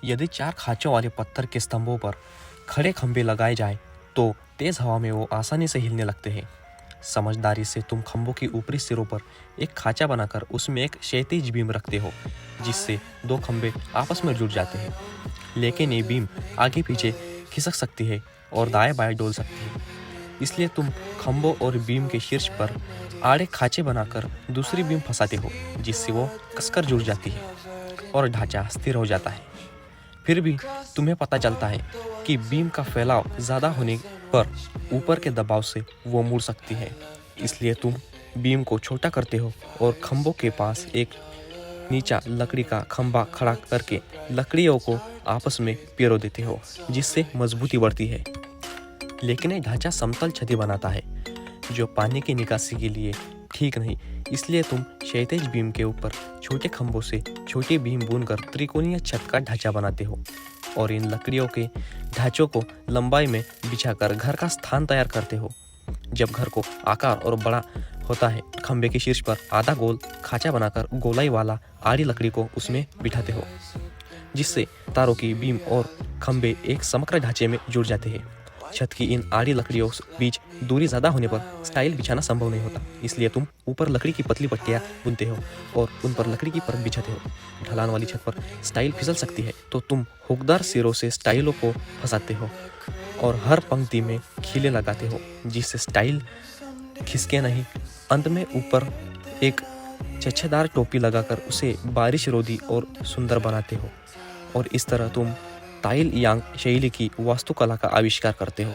यदि 4 खांचों वाले पत्थर के स्तंभों पर खड़े खंभे लगाए जाएं, तो तेज हवा में वो आसानी से हिलने लगते हैं। समझदारी से तुम खंभों के ऊपरी सिरों पर एक खांचा बनाकर उसमें एक क्षैतिज बीम रखते हो, जिससे 2 खंभे आपस में जुड़ जाते हैं। लेकिन ये बीम आगे पीछे खिसक सकती है और दाएं बाएं डोल सकती है। इसलिए तुम खंभों और बीम के शीर्ष पर आड़े खांचे बनाकर दूसरी बीम फंसाते हो, जिससे वो कसकर जुड़ जाती है और ढांचा स्थिर हो जाता है। फिर भी तुम्हें पता चलता है कि बीम का फैलाव ज़्यादा होने पर ऊपर के दबाव से वो मुड़ सकती है। इसलिए तुम बीम को छोटा करते हो और खंभों के पास एक नीचा लकड़ी का खंभा खड़ा करके लकड़ियों को आपस में पिरो देते हो, जिससे मजबूती बढ़ती है। लेकिन ये ढांचा समतल छत बनाता है, जो पानी की निकासी के लिए ठीक नहीं। इसलिए तुम क्षैतिज बीम के ऊपर छोटे खंभों से छोटी बीम बुनकर त्रिकोणीय छत का ढांचा बनाते हो और इन लकड़ियों के ढांचों को लंबाई में बिछाकर घर का स्थान तैयार करते हो। जब घर को आकार और बड़ा होता है, खंभे के शीर्ष पर आधा गोल खांचा बनाकर गोलाई वाला आड़ी लकड़ी को उसमें बिठाते हो, जिससे तारों की बीम और खंभे एक समग्र ढांचे में जुड़ जाते हैं। छत की इन आड़ी लकड़ियों बीच दूरी ज़्यादा होने पर स्टाइल बिछाना संभव नहीं होता। इसलिए तुम ऊपर लकड़ी की पतली पट्टियाँ बुनते हो और उन पर लकड़ी की परत बिछाते हो। ढलान वाली छत पर स्टाइल फिसल सकती है, तो तुम हुकदार सिरों से स्टाइलों को फंसाते हो और हर पंक्ति में खीले लगाते हो, जिससे स्टाइल खिसके नहीं। अंत में ऊपर एक छच्छेदार टोपी लगाकर उसे बारिश रोधी और सुंदर बनाते हो और इस तरह तुम ताइल यांग शैली की वास्तुकला का आविष्कार करते हो।